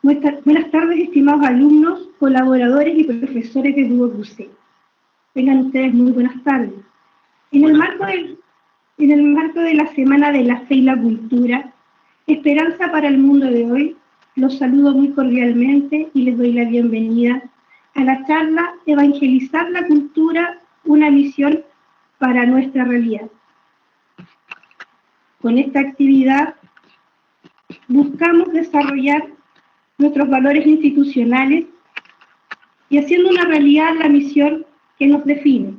Buenas tardes, estimados alumnos, colaboradores y profesores de Duo Cruce. Tengan ustedes muy buenas tardes. En el marco de la Semana de la Fe y la Cultura, Esperanza para el Mundo de hoy, los saludo muy cordialmente y les doy la bienvenida a la charla Evangelizar la Cultura, una misión para nuestra realidad. Con esta actividad buscamos desarrollar nuestros valores institucionales y haciendo una realidad la misión que nos define.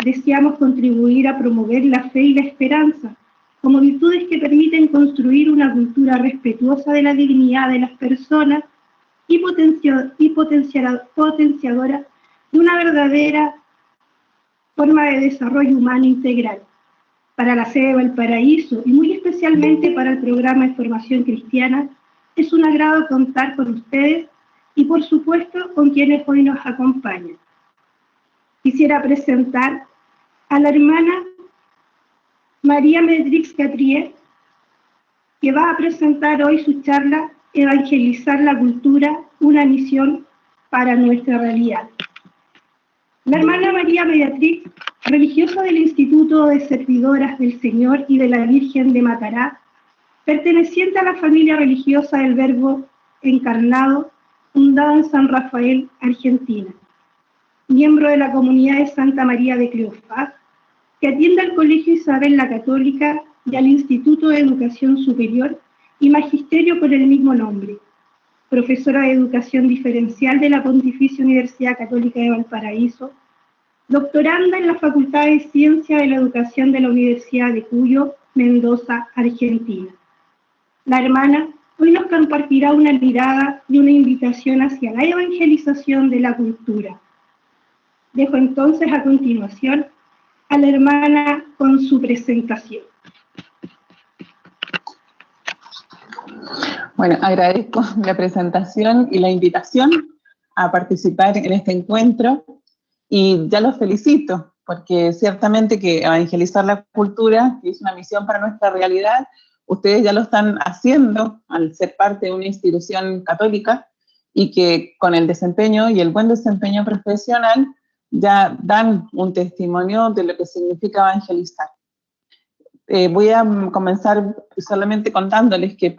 Deseamos contribuir a promover la fe y la esperanza como virtudes que permiten construir una cultura respetuosa de la dignidad de las personas y potenciadora de una verdadera forma de desarrollo humano integral para la sede de Valparaíso y muy especialmente para el programa de formación cristiana. Es un agrado contar con ustedes y, por supuesto, con quienes hoy nos acompañan. Quisiera presentar a la hermana María Medrix Catrier, que va a presentar hoy su charla Evangelizar la Cultura, una misión para nuestra realidad. La hermana María Mediatrix, religiosa del Instituto de Servidoras del Señor y de la Virgen de Matará, perteneciente a la familia religiosa del Verbo Encarnado, fundada en San Rafael, Argentina. Miembro de la comunidad de Santa María de Cleofás, que atiende al Colegio Isabel la Católica y al Instituto de Educación Superior y Magisterio con el mismo nombre. Profesora de Educación Diferencial de la Pontificia Universidad Católica de Valparaíso, doctoranda en la Facultad de Ciencia de la Educación de la Universidad de Cuyo, Mendoza, Argentina. La hermana hoy nos compartirá una mirada y una invitación hacia la evangelización de la cultura. Dejo entonces a continuación a la hermana con su presentación. Bueno, agradezco la presentación y la invitación a participar en este encuentro y ya los felicito, porque ciertamente que evangelizar la cultura, que es una misión para nuestra realidad, ustedes ya lo están haciendo al ser parte de una institución católica y que con el desempeño y el buen desempeño profesional ya dan un testimonio de lo que significa evangelizar. Voy a comenzar solamente contándoles que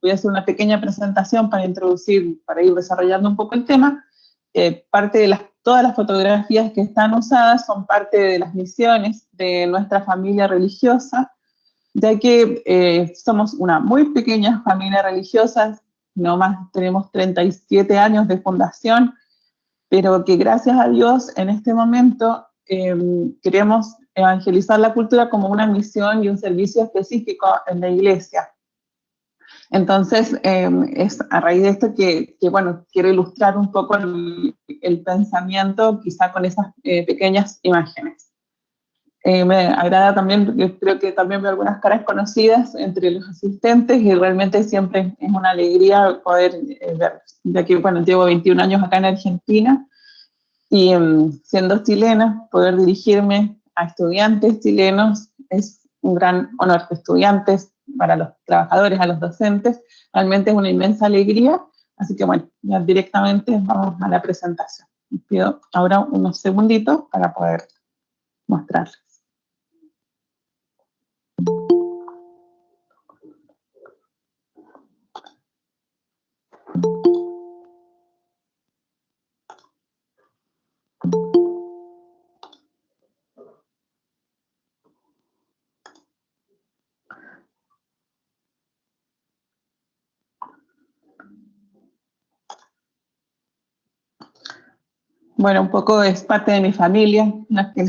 voy a hacer una pequeña presentación para introducir, para ir desarrollando un poco el tema. Parte de todas las fotografías que están usadas son parte de las misiones de nuestra familia religiosa, ya que somos una muy pequeña familia religiosa, nomás tenemos 37 años de fundación, pero que gracias a Dios en este momento queremos evangelizar la cultura como una misión y un servicio específico en la iglesia. Entonces, es a raíz de esto que bueno, quiero ilustrar un poco el pensamiento, quizá con esas pequeñas imágenes. Me agrada también, porque creo que también veo algunas caras conocidas entre los asistentes y realmente siempre es una alegría poder verlos, ya que bueno, llevo 21 años acá en Argentina y siendo chilena, poder dirigirme a estudiantes chilenos es un gran honor. Estudiantes, para los trabajadores, a los docentes, realmente es una inmensa alegría. Así que bueno, ya directamente vamos a la presentación. Les pido ahora unos segunditos para poder mostrarles. Bueno, un poco es parte de mi familia, la que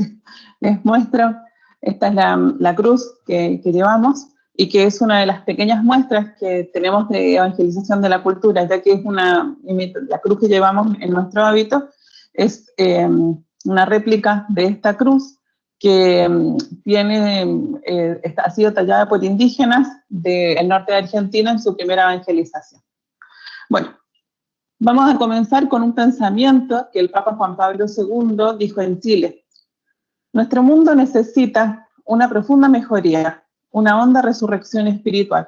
les muestro. Esta es la cruz que llevamos y que es una de las pequeñas muestras que tenemos de evangelización de la cultura, ya que es la cruz que llevamos en nuestro hábito, es una réplica de esta cruz que ha sido tallada por indígenas del norte de Argentina en su primera evangelización. Bueno, vamos a comenzar con un pensamiento que el Papa Juan Pablo II dijo en Chile. Nuestro mundo necesita una profunda mejoría, una honda resurrección espiritual.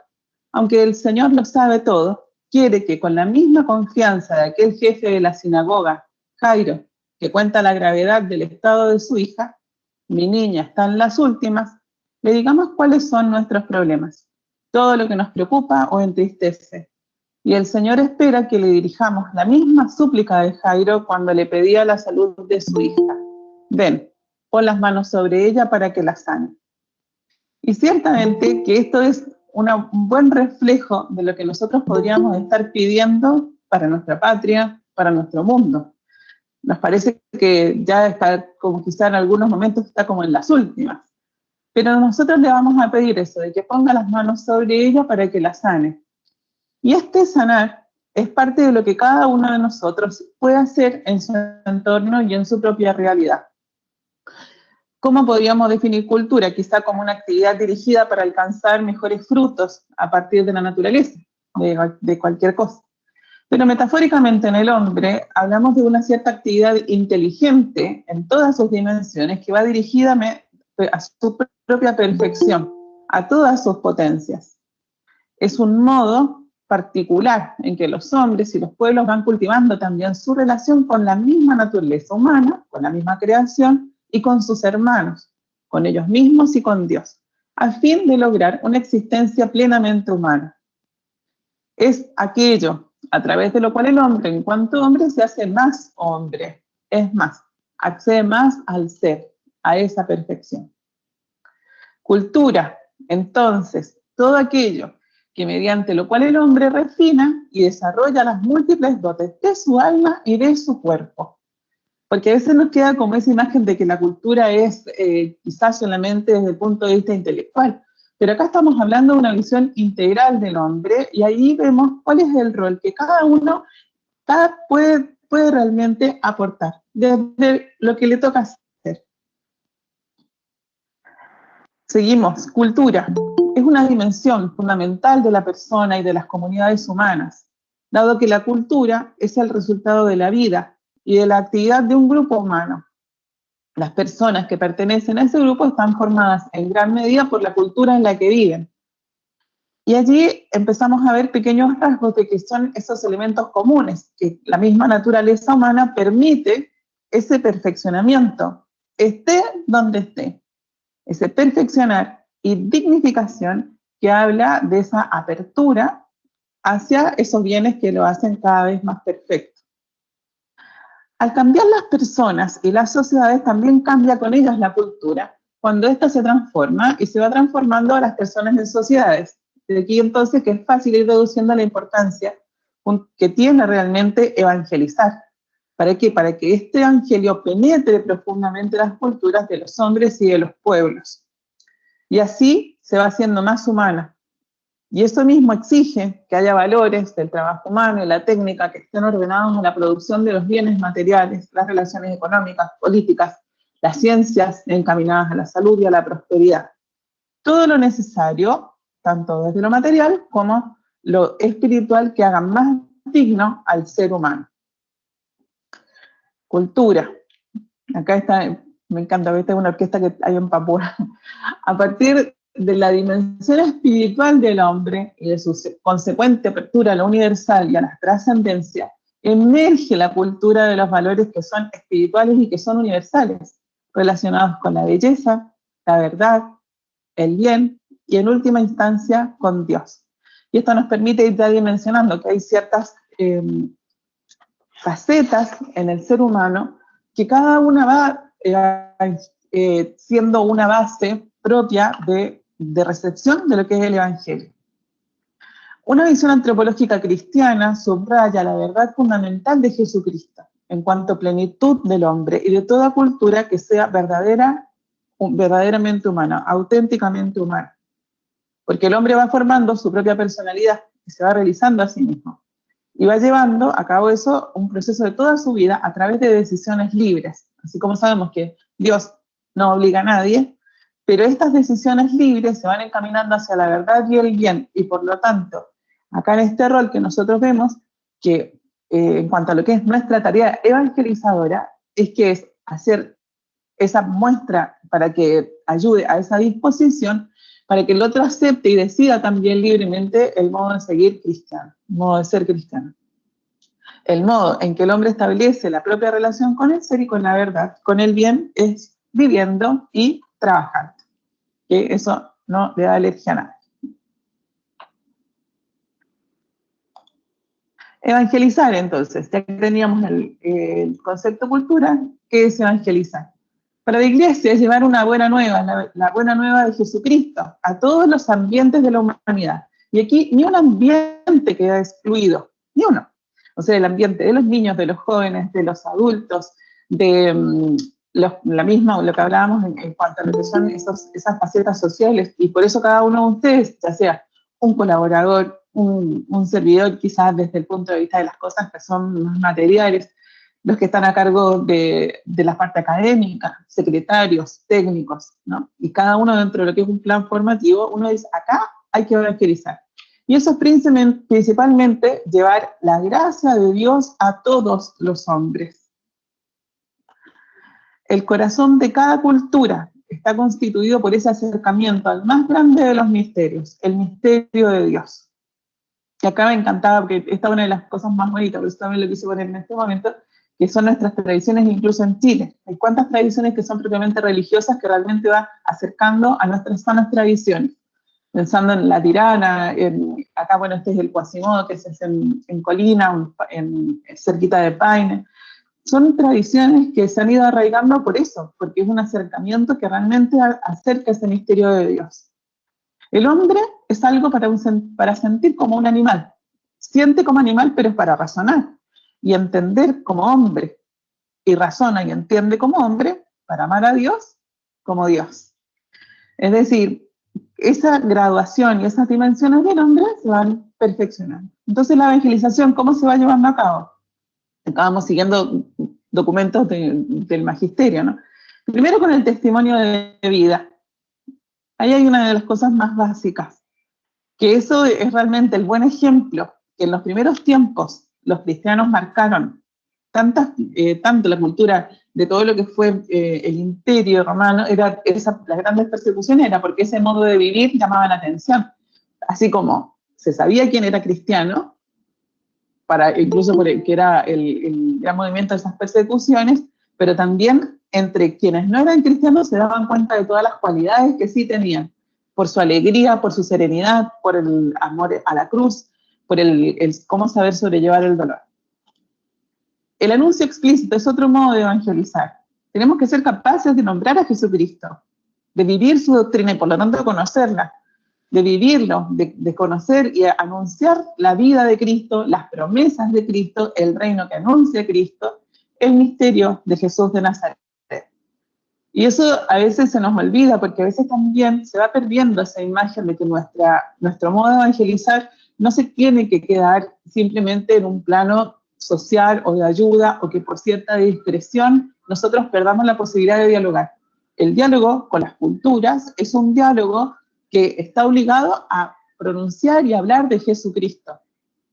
Aunque el Señor lo sabe todo, quiere que con la misma confianza de aquel jefe de la sinagoga, Jairo, que cuenta la gravedad del estado de su hija, mi niña está en las últimas, le digamos cuáles son nuestros problemas, todo lo que nos preocupa o entristece. Y el Señor espera que le dirijamos la misma súplica de Jairo cuando le pedía la salud de su hija. Ven, pon las manos sobre ella para que la sane. Y ciertamente que esto es un buen reflejo de lo que nosotros podríamos estar pidiendo para nuestra patria, para nuestro mundo. Nos parece que ya está, como quizá en algunos momentos está como en las últimas. Pero nosotros le vamos a pedir eso, de que ponga las manos sobre ella para que la sane. Y este sanar es parte de lo que cada uno de nosotros puede hacer en su entorno y en su propia realidad. ¿Cómo podríamos definir cultura? Quizá como una actividad dirigida para alcanzar mejores frutos a partir de la naturaleza, de cualquier cosa. Pero metafóricamente en el hombre hablamos de una cierta actividad inteligente en todas sus dimensiones que va dirigida a su propia perfección, a todas sus potencias. Es un modo particular en que los hombres y los pueblos van cultivando también su relación con la misma naturaleza humana, con la misma creación y con sus hermanos, con ellos mismos y con Dios, a fin de lograr una existencia plenamente humana. Es aquello a través de lo cual el hombre, en cuanto hombre, se hace más hombre, es más, accede más al ser, a esa perfección. Cultura, entonces, todo aquello que mediante lo cual el hombre refina y desarrolla las múltiples dotes de su alma y de su cuerpo. Porque a veces nos queda como esa imagen de que la cultura es quizás solamente desde el punto de vista intelectual, pero acá estamos hablando de una visión integral del hombre y ahí vemos cuál es el rol que cada uno puede realmente aportar, desde lo que le toca hacer. Seguimos, cultura. Es una dimensión fundamental de la persona y de las comunidades humanas, dado que la cultura es el resultado de la vida y de la actividad de un grupo humano. Las personas que pertenecen a ese grupo están formadas en gran medida por la cultura en la que viven. Y allí empezamos a ver pequeños rasgos de que son esos elementos comunes, que la misma naturaleza humana permite ese perfeccionamiento, esté donde esté. Ese perfeccionar y dignificación que habla de esa apertura hacia esos bienes que lo hacen cada vez más perfecto. Al cambiar las personas y las sociedades, también cambia con ellas la cultura, cuando ésta se transforma y se va transformando a las personas en sociedades. De aquí entonces que es fácil ir reduciendo la importancia que tiene realmente evangelizar. ¿Para qué? Para que este evangelio penetre profundamente las culturas de los hombres y de los pueblos. Y así se va haciendo más humana. Y eso mismo exige que haya valores del trabajo humano y la técnica que estén ordenados en la producción de los bienes materiales, las relaciones económicas, políticas, las ciencias encaminadas a la salud y a la prosperidad. Todo lo necesario, tanto desde lo material como lo espiritual, que hagan más digno al ser humano. Cultura. Acá está, me encanta, esta es una orquesta que hay en Papúa. A partir de la dimensión espiritual del hombre y de su consecuente apertura a lo universal y a la trascendencia, emerge la cultura de los valores que son espirituales y que son universales, relacionados con la belleza, la verdad, el bien y en última instancia con Dios. Y esto nos permite ir ya dimensionando que hay ciertas facetas en el ser humano que cada una va siendo una base propia de recepción de lo que es el Evangelio. Una visión antropológica cristiana subraya la verdad fundamental de Jesucristo en cuanto a plenitud del hombre y de toda cultura que sea verdaderamente humana, auténticamente humana. Porque el hombre va formando su propia personalidad y se va realizando a sí mismo. Y va llevando a cabo eso, un proceso de toda su vida a través de decisiones libres. Así como sabemos que Dios no obliga a nadie, pero estas decisiones libres se van encaminando hacia la verdad y el bien. Y por lo tanto, acá en este rol que nosotros vemos, que en cuanto a lo que es nuestra tarea evangelizadora, es que es hacer esa muestra para que ayude a esa disposición, para que el otro acepte y decida también libremente el modo de seguir cristiano, el modo de ser cristiano. El modo en que el hombre establece la propia relación con el ser y con la verdad, con el bien, es viviendo y trabajando. Que eso no le da alergia a nada. Evangelizar, entonces, ya que teníamos el concepto cultura, ¿qué es evangelizar? Para la iglesia es llevar una buena nueva, la buena nueva de Jesucristo, a todos los ambientes de la humanidad. Y aquí ni un ambiente queda excluido, ni uno. O sea, el ambiente de los niños, de los jóvenes, de los adultos, de la misma, lo que hablábamos en cuanto a lo que son esas facetas sociales, y por eso cada uno de ustedes, ya sea un colaborador, un servidor, quizás desde el punto de vista de las cosas que son más materiales, los que están a cargo de la parte académica, secretarios, técnicos, ¿no? Y cada uno dentro de lo que es un plan formativo, uno dice, acá hay que evangelizar. Y eso es principalmente llevar la gracia de Dios a todos los hombres. El corazón de cada cultura está constituido por ese acercamiento al más grande de los misterios, el misterio de Dios. Y acá me encantaba, porque esta es una de las cosas más bonitas, por eso también lo quise poner en este momento, que son nuestras tradiciones incluso en Chile. Hay cuántas tradiciones que son propiamente religiosas que realmente van acercando a nuestras sanas tradiciones. Pensando en la tirana, acá, bueno, este es el Quasimodo, que es en Colina, cerquita de Paine. Son tradiciones que se han ido arraigando por eso, porque es un acercamiento que realmente acerca ese misterio de Dios. El hombre es algo para sentir como un animal. Siente como animal, pero es para razonar y entender como hombre. Y razona y entiende como hombre para amar a Dios como Dios. Es decir, esa graduación y esas dimensiones del hombre se van perfeccionando. Entonces, la evangelización, ¿cómo se va llevando a cabo? Estábamos siguiendo documentos del magisterio, ¿no? Primero con el testimonio de vida. Ahí hay una de las cosas más básicas, que eso es realmente el buen ejemplo que en los primeros tiempos los cristianos marcaron tanto la cultura de todo lo que fue el imperio romano, las grandes persecuciones era porque ese modo de vivir llamaba la atención. Así como se sabía quién era cristiano, incluso que era el gran movimiento de esas persecuciones, pero también entre quienes no eran cristianos se daban cuenta de todas las cualidades que sí tenían, por su alegría, por su serenidad, por el amor a la cruz, por el cómo saber sobrellevar el dolor. El anuncio explícito es otro modo de evangelizar. Tenemos que ser capaces de nombrar a Jesucristo, de vivir su doctrina y por lo tanto de conocerla, de vivirlo, de conocer y anunciar la vida de Cristo, las promesas de Cristo, el reino que anuncia Cristo, el misterio de Jesús de Nazaret. Y eso a veces se nos olvida, porque a veces también se va perdiendo esa imagen de que nuestro modo de evangelizar no se tiene que quedar simplemente en un plano social o de ayuda, o que por cierta discreción nosotros perdamos la posibilidad de dialogar. El diálogo con las culturas es un diálogo que está obligado a pronunciar y hablar de Jesucristo,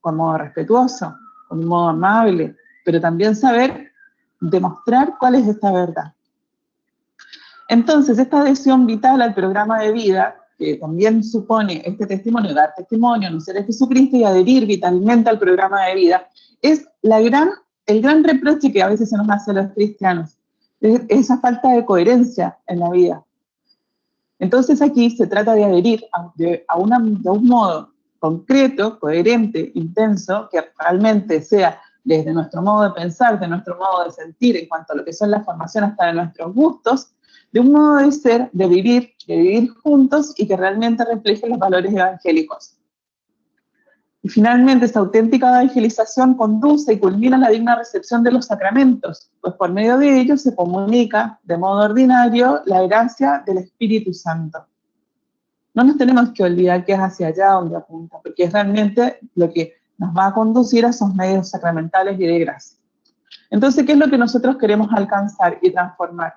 con modo respetuoso, con modo amable, pero también saber demostrar cuál es esta verdad. Entonces, esta adhesión vital al programa de vida, que también supone este testimonio, dar testimonio, anunciar a Jesucristo y adherir vitalmente al programa de vida, es el gran reproche que a veces se nos hace a los cristianos, es esa falta de coherencia en la vida. Entonces aquí se trata de adherir de un modo concreto, coherente, intenso, que realmente sea desde nuestro modo de pensar, de nuestro modo de sentir, en cuanto a lo que son las formaciones hasta de nuestros gustos, de un modo de ser, de vivir juntos y que realmente refleje los valores evangélicos. Y finalmente, esta auténtica evangelización conduce y culmina la digna recepción de los sacramentos, pues por medio de ellos se comunica de modo ordinario la gracia del Espíritu Santo. No nos tenemos que olvidar que es hacia allá donde apunta, porque es realmente lo que nos va a conducir a esos medios sacramentales y de gracia. Entonces, ¿qué es lo que nosotros queremos alcanzar y transformar?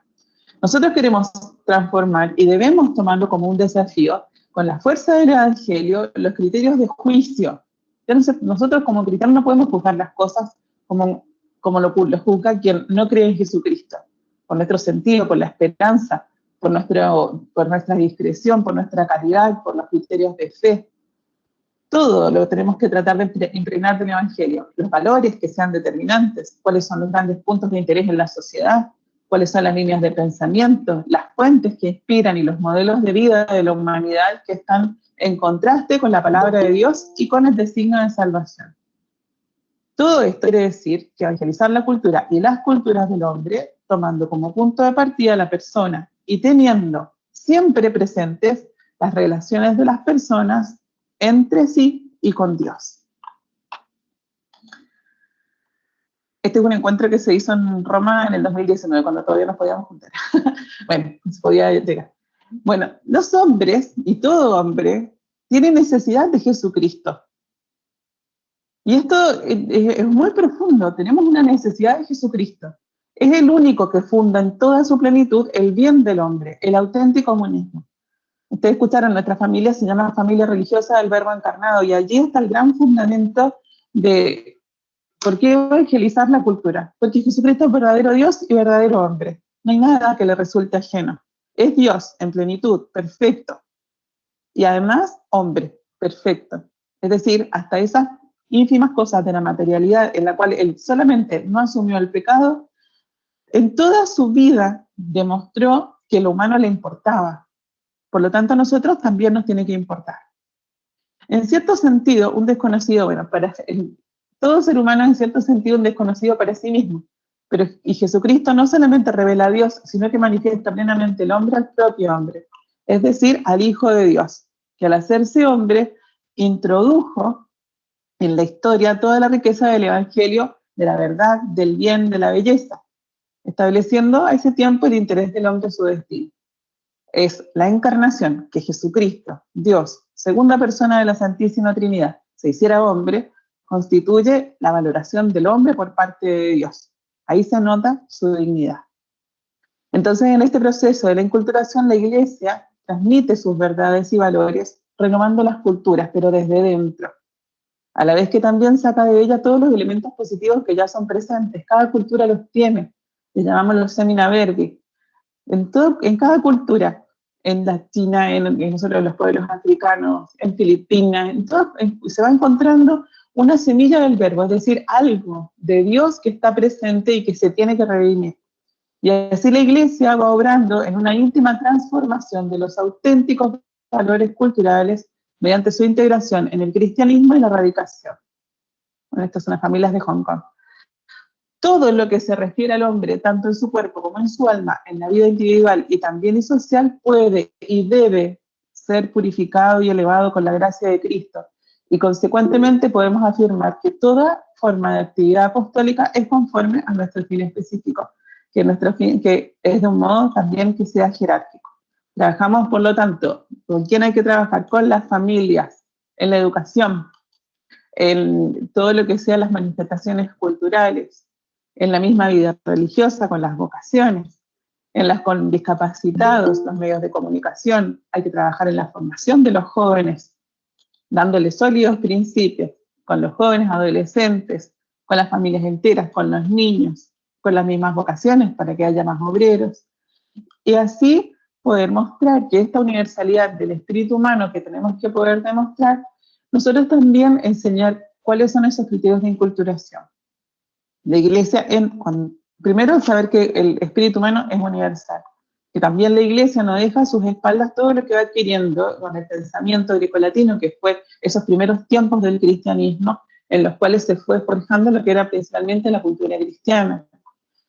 Nosotros queremos transformar y debemos tomarlo como un desafío con la fuerza del Evangelio, los criterios de juicio. Nosotros como cristianos no podemos juzgar las cosas como lo juzga quien no cree en Jesucristo, por nuestro sentido, por la esperanza, por nuestra discreción, por nuestra caridad, por los criterios de fe. Todo lo tenemos que tratar de impregnar del Evangelio. Los valores que sean determinantes, cuáles son los grandes puntos de interés en la sociedad, cuáles son las líneas de pensamiento, las fuentes que inspiran y los modelos de vida de la humanidad que están en contraste con la palabra de Dios y con el designio de salvación. Todo esto quiere decir que evangelizar la cultura y las culturas del hombre, tomando como punto de partida a la persona y teniendo siempre presentes las relaciones de las personas entre sí y con Dios. Este es un encuentro que se hizo en Roma en el 2019, cuando todavía nos podíamos juntar. Bueno, se podía llegar. Bueno, los hombres, y todo hombre, tiene necesidad de Jesucristo. Y esto es muy profundo, tenemos una necesidad de Jesucristo. Es el único que funda en toda su plenitud el bien del hombre, el auténtico humanismo. Ustedes escucharon, nuestra familia se llama familia religiosa del Verbo encarnado, y allí está el gran fundamento de por qué evangelizar la cultura. Porque Jesucristo es verdadero Dios y verdadero hombre. No hay nada que le resulte ajeno. Es Dios en plenitud, perfecto. Y además, hombre, perfecto. Es decir, hasta esas ínfimas cosas de la materialidad en la cual él solamente no asumió el pecado, en toda su vida demostró que lo humano le importaba. Por lo tanto, a nosotros también nos tiene que importar. En cierto sentido, un desconocido, bueno, todo ser humano es en cierto sentido un desconocido para sí mismo. Y Jesucristo no solamente revela a Dios, sino que manifiesta plenamente el hombre al propio hombre, es decir, al Hijo de Dios, que al hacerse hombre introdujo en la historia toda la riqueza del Evangelio, de la verdad, del bien, de la belleza, estableciendo a ese tiempo el interés del hombre en su destino. Es la encarnación, que Jesucristo, Dios, segunda persona de la Santísima Trinidad, se hiciera hombre, constituye la valoración del hombre por parte de Dios. Ahí se nota su dignidad. Entonces, en este proceso de la inculturación, la Iglesia transmite sus verdades y valores, renovando las culturas, pero desde dentro, a la vez que también saca de ella todos los elementos positivos que ya son presentes. Cada cultura los tiene, les llamamos los semina verbi. En cada cultura, en la China, en nosotros los pueblos africanos, en Filipinas, se va encontrando una semilla del verbo, es decir, algo de Dios que está presente y que se tiene que redimir. Y así la Iglesia va obrando en una íntima transformación de los auténticos valores culturales mediante su integración en el cristianismo y la radicación. Bueno, estas son las familias de Hong Kong. Todo lo que se refiere al hombre, tanto en su cuerpo como en su alma, en la vida individual y también y social, puede y debe ser purificado y elevado con la gracia de Cristo. Y consecuentemente podemos afirmar que toda forma de actividad apostólica es conforme a nuestro fin específico, que es de un modo también que sea jerárquico. Trabajamos, por lo tanto, ¿con quién hay que trabajar? Con las familias, en la educación, en todo lo que sean las manifestaciones culturales, en la misma vida religiosa, con las vocaciones, con discapacitados, los medios de comunicación. Hay que trabajar en la formación de los jóvenes, dándoles sólidos principios, con los jóvenes adolescentes, con las familias enteras, con los niños, con las mismas vocaciones para que haya más obreros. Y así poder mostrar que esta universalidad del espíritu humano que tenemos que poder demostrar, nosotros también enseñar cuáles son esos criterios de inculturación. La Iglesia, primero saber que el espíritu humano es universal, que también la Iglesia no deja a sus espaldas todo lo que va adquiriendo con el pensamiento grecolatino, que fue esos primeros tiempos del cristianismo, en los cuales se fue forjando lo que era principalmente la cultura cristiana.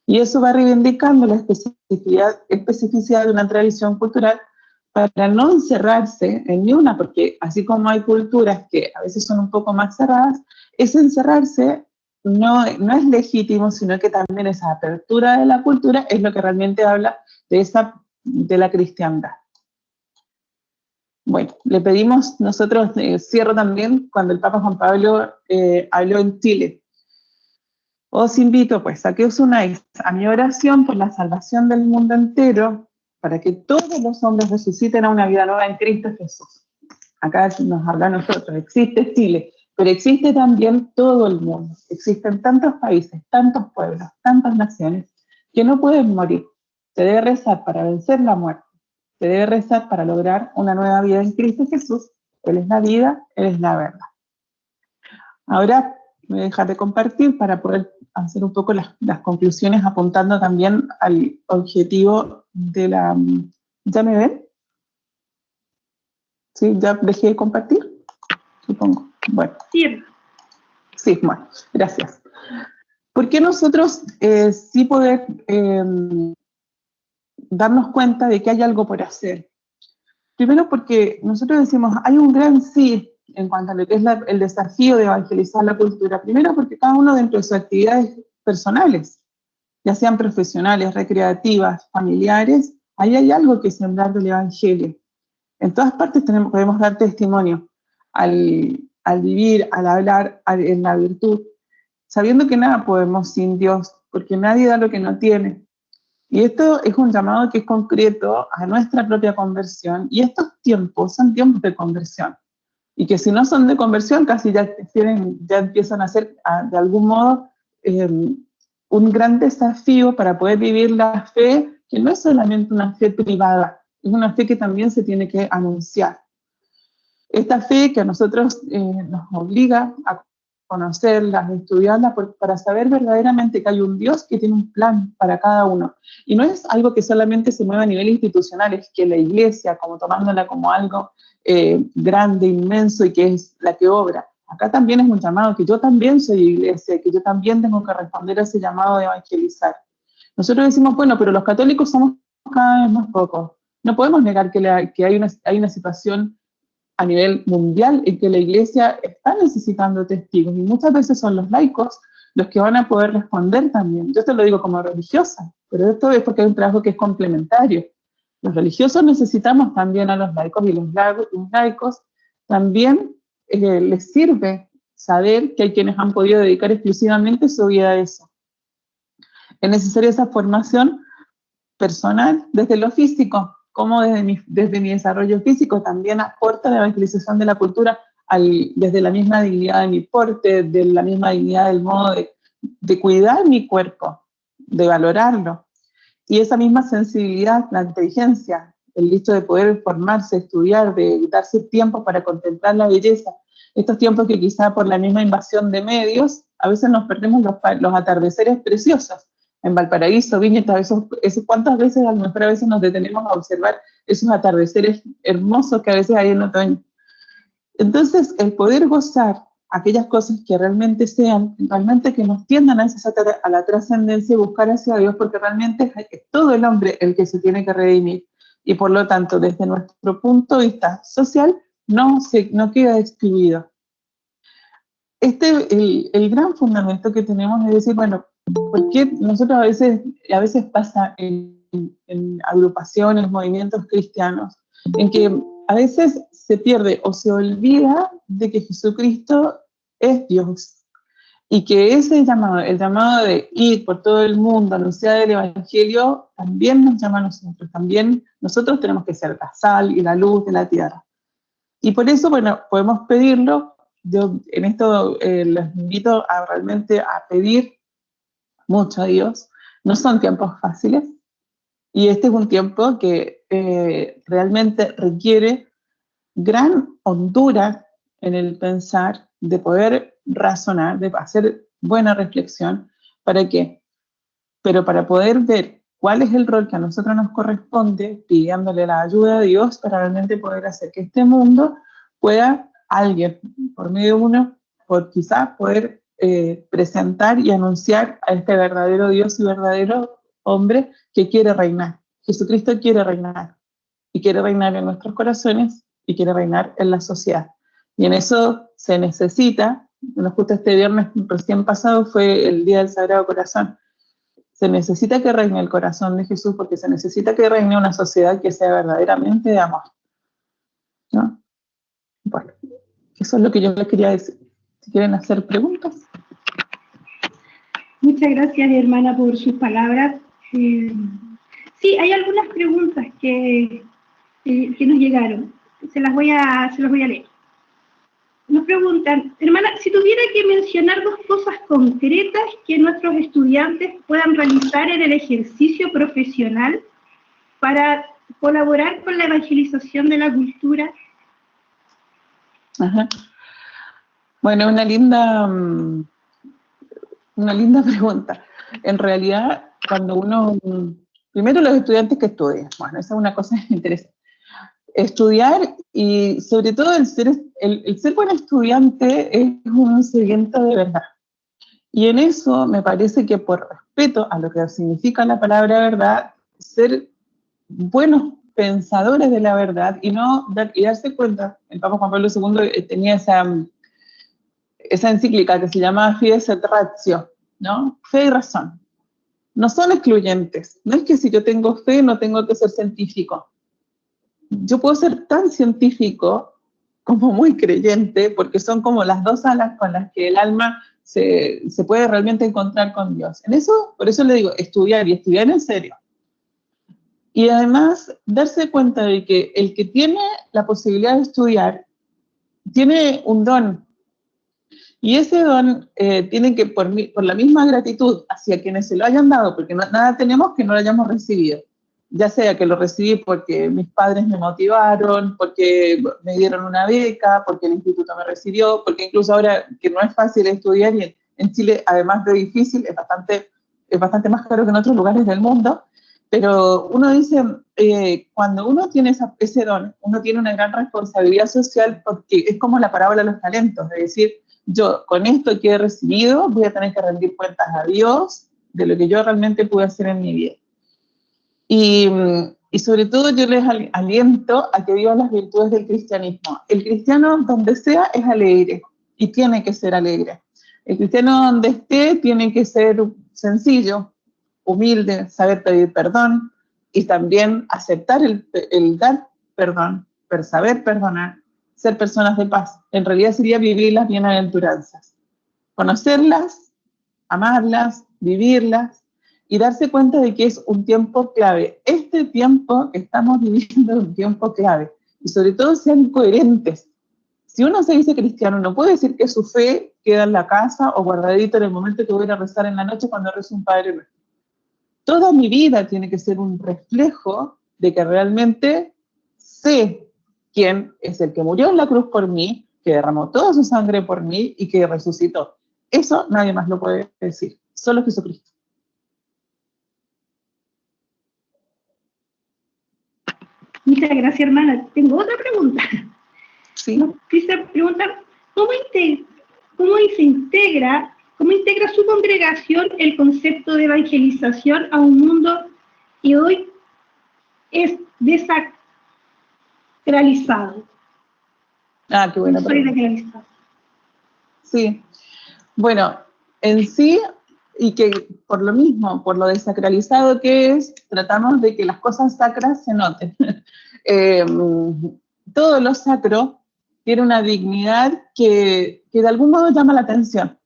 Y eso va reivindicando la especificidad de una tradición cultural para no encerrarse en ni una, porque así como hay culturas que a veces son un poco más cerradas, ese encerrarse no es legítimo, sino que también esa apertura de la cultura es lo que realmente habla de la cristiandad. Bueno, le pedimos, nosotros cierro también cuando el Papa Juan Pablo habló en Chile. Os invito pues a que os unáis a mi oración por la salvación del mundo entero, para que todos los hombres resuciten a una vida nueva en Cristo Jesús. Acá nos habla a nosotros, existe Chile, pero existe también todo el mundo. Existen tantos países, tantos pueblos, tantas naciones, que no pueden morir. Se debe rezar para vencer la muerte. se debe rezar para lograr una nueva vida en Cristo Jesús. Él es la vida, Él es la verdad. Ahora me voy a dejar de compartir para poder hacer un poco las conclusiones, apuntando también al objetivo de la... ¿Ya me ven? ¿Sí? ¿Ya dejé de compartir? Supongo. Bueno. Sí, bueno, gracias. ¿Por qué nosotros sí poder darnos cuenta de que hay algo por hacer? Primero porque nosotros decimos, hay un gran sí en cuanto a lo que es el desafío de evangelizar la cultura. Primero porque cada uno dentro de sus actividades personales, ya sean profesionales, recreativas, familiares, ahí hay algo que sembrar del evangelio. En todas partes podemos dar testimonio al vivir, al hablar en la virtud, sabiendo que nada podemos sin Dios, porque nadie da lo que no tiene. Y esto es un llamado que es concreto a nuestra propia conversión, y estos tiempos son tiempos de conversión, y que si no son de conversión, casi ya empiezan a ser, de algún modo, un gran desafío para poder vivir la fe, que no es solamente una fe privada, es una fe que también se tiene que anunciar. Esta fe que a nosotros nos obliga a conocerla, a estudiarla, para saber verdaderamente que hay un Dios que tiene un plan para cada uno. Y no es algo que solamente se mueva a nivel institucional, es que la iglesia, como tomándola como algo grande, inmenso y que es la que obra. Acá también es un llamado, que yo también soy iglesia, que yo también tengo que responder a ese llamado de evangelizar. Nosotros decimos, bueno, pero los católicos somos cada vez más pocos. No podemos negar que hay una situación a nivel mundial en que la iglesia está necesitando testigos, y muchas veces son los laicos los que van a poder responder también. Yo te lo digo como religiosa, pero esto es porque hay un trabajo que es complementario. Los religiosos necesitamos también a los laicos, y los laicos también les sirve saber que hay quienes han podido dedicar exclusivamente su vida a eso. Es necesaria esa formación personal desde lo físico, como desde mi desarrollo físico también aporta la evangelización de la cultura desde la misma dignidad de mi porte, de la misma dignidad del modo de cuidar mi cuerpo, de valorarlo. Y esa misma sensibilidad, la inteligencia, el hecho de poder formarse, estudiar, de darse tiempo para contemplar la belleza, estos tiempos que quizá por la misma invasión de medios, a veces nos perdemos los atardeceres preciosos. En Valparaíso, Viña, ¿cuántas veces a lo mejor a veces nos detenemos a observar esos atardeceres hermosos que a veces hay en otoño? Entonces, el poder gozar aquellas cosas que realmente que nos tiendan a la trascendencia y buscar hacia Dios, porque realmente es todo el hombre el que se tiene que redimir. Y por lo tanto, desde nuestro punto de vista social, no queda excluido. El gran fundamento que tenemos es decir, bueno, porque nosotros a veces pasa en agrupaciones, movimientos cristianos, en que a veces se pierde o se olvida de que Jesucristo es Dios, y que ese llamado, el llamado de ir por todo el mundo, anunciar el Evangelio, también nos llama a nosotros. También nosotros tenemos que ser la sal y la luz de la tierra. Y por eso, bueno, podemos pedirlo. Yo en esto les invito a realmente a pedir mucho a Dios. No son tiempos fáciles, y este es un tiempo que realmente requiere gran hondura en el pensar, de poder razonar, de hacer buena reflexión. ¿Para qué? Pero para poder ver cuál es el rol que a nosotros nos corresponde, pidiéndole la ayuda de Dios para realmente poder hacer que este mundo pueda alguien, por medio de uno, por quizás poder presentar y anunciar a este verdadero Dios y verdadero hombre que quiere reinar. Jesucristo quiere reinar, y quiere reinar en nuestros corazones, y quiere reinar en la sociedad. Y en eso se necesita, bueno, justo este viernes recién pasado fue el Día del Sagrado Corazón. Se necesita que reine el corazón de Jesús, porque se necesita que reine una sociedad que sea verdaderamente de amor, ¿no? Bueno, eso es lo que yo les quería decir. Si quieren hacer preguntas. Muchas gracias, hermana, por sus palabras. Sí, hay algunas preguntas que nos llegaron. Se las voy a leer. Nos preguntan, hermana, si tuviera que mencionar 2 cosas concretas que nuestros estudiantes puedan realizar en el ejercicio profesional para colaborar con la evangelización de la cultura? Ajá. Bueno, una linda pregunta. En realidad, cuando primero los estudiantes que estudian, bueno, esa es una cosa interesante. Estudiar y sobre todo el ser buen estudiante es un sediento de verdad. Y en eso me parece que por respeto a lo que significa la palabra verdad, ser buenos pensadores de la verdad y darse cuenta, el Papa Juan Pablo II tenía esa encíclica que se llama Fides et Ratio, ¿no? Fe y razón. No son excluyentes. No es que si yo tengo fe no tengo que ser científico. Yo puedo ser tan científico como muy creyente, porque son como las dos alas con las que el alma se puede realmente encontrar con Dios. En eso, por eso le digo, estudiar y estudiar en serio. Y además, darse cuenta de que el que tiene la posibilidad de estudiar tiene un don. Y ese don tiene que, por la misma gratitud hacia quienes se lo hayan dado, porque nada tenemos que no lo hayamos recibido, ya sea que lo recibí porque mis padres me motivaron, porque me dieron una beca, porque el instituto me recibió, porque incluso ahora que no es fácil estudiar y en Chile, además de difícil, es bastante más caro que en otros lugares del mundo, pero uno dice, cuando uno tiene ese don, uno tiene una gran responsabilidad social porque es como la parábola de los talentos, es decir, yo con esto que he recibido voy a tener que rendir cuentas a Dios de lo que yo realmente pude hacer en mi vida. Y sobre todo yo les aliento a que vivan las virtudes del cristianismo. El cristiano donde sea es alegre y tiene que ser alegre. El cristiano donde esté tiene que ser sencillo, humilde, saber pedir perdón y también aceptar el dar perdón, saber perdonar, ser personas de paz. En realidad sería vivir las bienaventuranzas, conocerlas, amarlas, vivirlas y darse cuenta de que es un tiempo clave. Este tiempo que estamos viviendo es un tiempo clave y sobre todo sean coherentes. Si uno se dice cristiano, no puede decir que su fe queda en la casa o guardadito en el momento que voy a rezar en la noche cuando rezo un Padre Nuestro. Toda mi vida tiene que ser un reflejo de que realmente sé quién es el que murió en la cruz por mí, que derramó toda su sangre por mí y que resucitó. Eso nadie más lo puede decir, solo Jesucristo. Muchas gracias, hermana. Tengo otra pregunta. Sí. Nos quise preguntar, ¿cómo integra su congregación el concepto de evangelización a un mundo que hoy es desacralizado? Qué buena pregunta. Sí. Bueno, en sí, y que por lo mismo, por lo desacralizado que es, tratamos de que las cosas sacras se noten. Todo lo sacro tiene una dignidad que de algún modo llama la atención.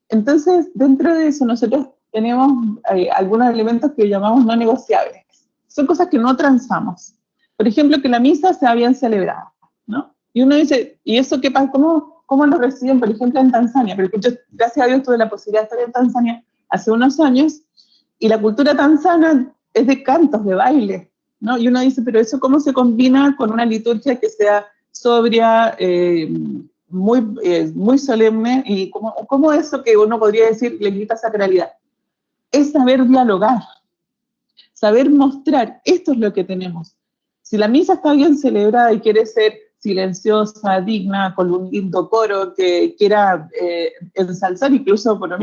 Entonces, dentro de eso, nosotros tenemos algunos elementos que llamamos no negociables. Son cosas que no transamos. Por ejemplo, que la misa sea bien celebrada, ¿no? Y uno dice, ¿y eso qué pasa? ¿Cómo lo reciben, por ejemplo, en Tanzania? Porque yo, gracias a Dios, tuve la posibilidad de estar en Tanzania hace unos años, y la cultura tanzana es de cantos, de baile, ¿no? Y uno dice, ¿pero eso cómo se combina con una liturgia que sea sobria, muy solemne? ¿Y cómo eso que uno podría decir le quita sacralidad? Es saber dialogar, saber mostrar, esto es lo que tenemos. Si la misa está bien celebrada y quiere ser silenciosa, digna, con un lindo coro que quiera ensalzar incluso para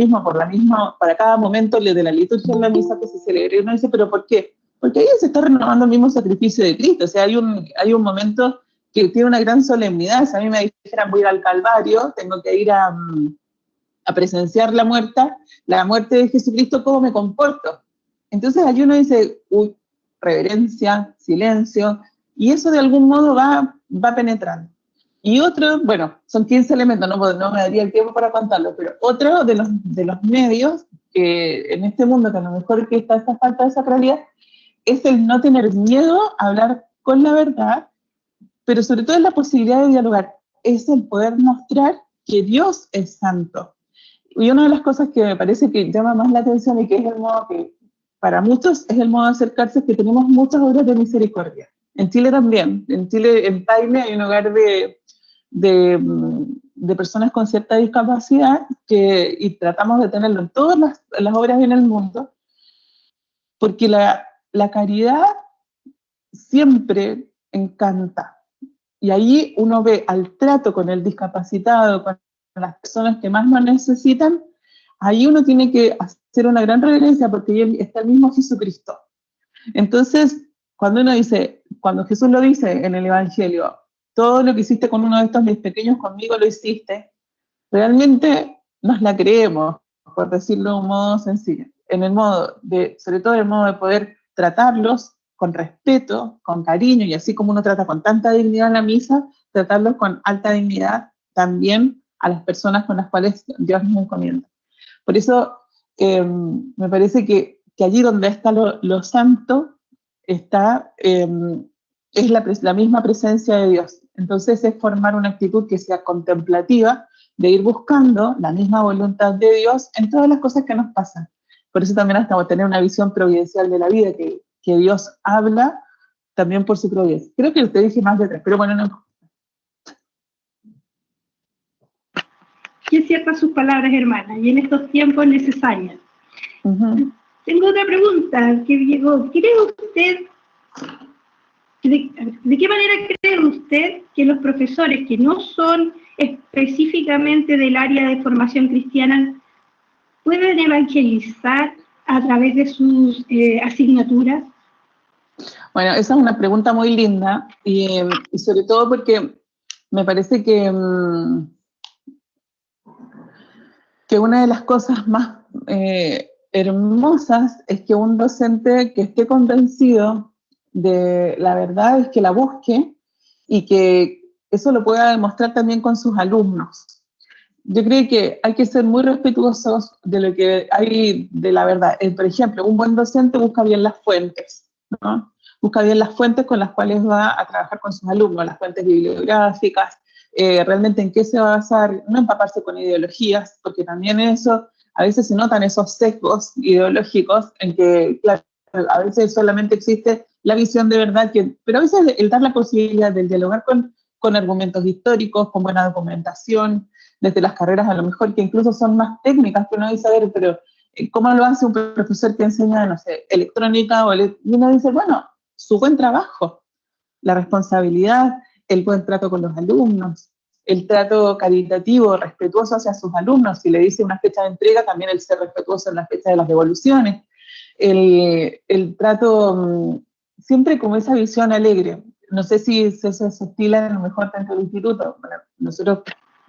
cada momento de la liturgia de la misa que se celebre, uno dice, ¿pero por qué? Porque ahí se está renovando el mismo sacrificio de Cristo, o sea, hay un momento que tiene una gran solemnidad. Si a mí me dijeran voy a ir al Calvario, tengo que ir a presenciar la muerte de Jesucristo, ¿cómo me comporto? Entonces allí uno dice, reverencia, silencio, y eso de algún modo va penetrando. Y otro, bueno, son 15 elementos, no me daría el tiempo para contarlo, pero otro de los medios que en este mundo que a lo mejor que está esta falta de sacralidad es el no tener miedo a hablar con la verdad, pero sobre todo es la posibilidad de dialogar, es el poder mostrar que Dios es santo. Y una de las cosas que me parece que llama más la atención y que es el modo que para muchos es el modo de acercarse, es que tenemos muchas obras de misericordia. En Chile también. En Chile, en Paine, hay un hogar de personas con cierta discapacidad y tratamos de tenerlo en todas las obras en el mundo, porque la caridad siempre encanta. Y ahí uno ve al trato con el discapacitado, con las personas que más lo necesitan, ahí uno tiene que hacer una gran reverencia porque ahí está el mismo Jesucristo. Entonces, cuando Jesús lo dice en el Evangelio, todo lo que hiciste con uno de estos mis pequeños, conmigo lo hiciste, realmente nos la creemos, por decirlo de un modo sencillo, sobre todo en el modo de poder tratarlos con respeto, con cariño, y así como uno trata con tanta dignidad en la misa, tratarlos con alta dignidad también a las personas con las cuales Dios nos encomienda. Por eso me parece que allí donde está lo santo, es la misma presencia de Dios. Entonces es formar una actitud que sea contemplativa, de ir buscando la misma voluntad de Dios en todas las cosas que nos pasan. Por eso también hasta tener una visión providencial de la vida, que Dios habla también por su providencia. Creo que te dije más de 3, pero bueno, no. Qué ciertas sus palabras, hermana, y en estos tiempos necesarias. Tengo otra pregunta que llegó. ¿De qué manera cree usted que los profesores que no son específicamente del área de formación cristiana pueden evangelizar a través de sus asignaturas? Bueno, esa es una pregunta muy linda y sobre todo porque me parece que una de las cosas más hermosas es que un docente que esté convencido de la verdad es que la busque y que eso lo pueda demostrar también con sus alumnos. Yo creo que hay que ser muy respetuosos de lo que hay de la verdad. Por ejemplo, un buen docente busca bien las fuentes, ¿no? Busca bien las fuentes con las cuales va a trabajar con sus alumnos, las fuentes bibliográficas, realmente en qué se va a basar, no empaparse con ideologías, porque también eso, a veces se notan esos sesgos ideológicos en que, claro, a veces solamente existe la visión de verdad, pero a veces el dar la posibilidad de dialogar con argumentos históricos, con buena documentación, desde las carreras a lo mejor que incluso son más técnicas, que uno dice, a ver, pero ¿cómo lo hace un profesor que enseña, no sé, electrónica? Y uno dice, bueno, su buen trabajo, la responsabilidad, el buen trato con los alumnos, el trato caritativo, respetuoso hacia sus alumnos. Si le dice una fecha de entrega, también el ser respetuoso en la fecha de las devoluciones. El trato, siempre con esa visión alegre. No sé si eso se estila a lo mejor dentro del instituto. Bueno, nosotros,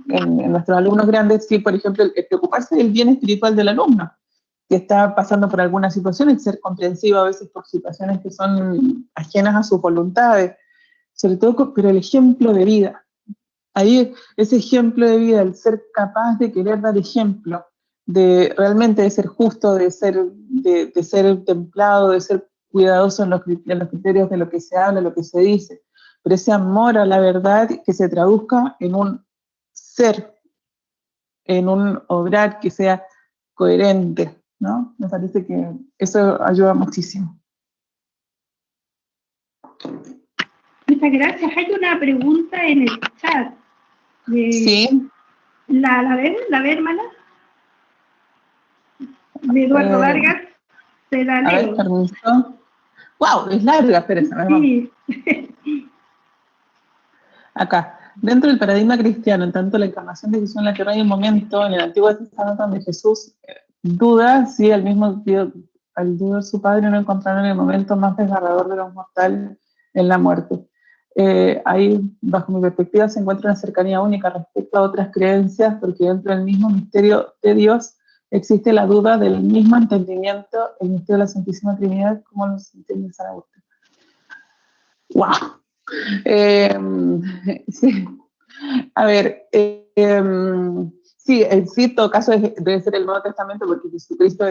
en nuestros alumnos grandes, sí, por ejemplo, el preocuparse del bien espiritual del alumno, que está pasando por alguna situación, y ser comprensivo a veces por situaciones que son ajenas a sus voluntades, sobre todo, pero el ejemplo de vida. Ahí ese ejemplo de vida, el ser capaz de querer dar ejemplo, de realmente de ser justo, de ser templado, de ser cuidadoso en los criterios de lo que se habla, lo que se dice, pero ese amor a la verdad que se traduzca en un ser, en un obrar que sea coherente, ¿no? Me parece que eso ayuda muchísimo. Muchas gracias. Hay una pregunta en el chat. Sí. ¿La ve, hermana? De Eduardo Vargas. Se la leo. A ver, permiso. ¡Wow! Es larga, pero esa, sí. Acá. Dentro del paradigma cristiano, en tanto la encarnación de Jesús en la tierra hay un momento en el Antiguo Testamento donde Jesús duda si al mismo Dios, al Dios su Padre no encontraron en el momento más desgarrador de los mortales en la muerte. Ahí, bajo mi perspectiva, se encuentra una cercanía única respecto a otras creencias, porque dentro del mismo misterio de Dios existe la duda del mismo entendimiento, el misterio de la Santísima Trinidad, como lo entiende San Agustín. ¡Wow! Sí. A ver, sí, en todo caso debe ser el Nuevo Testamento, porque Jesucristo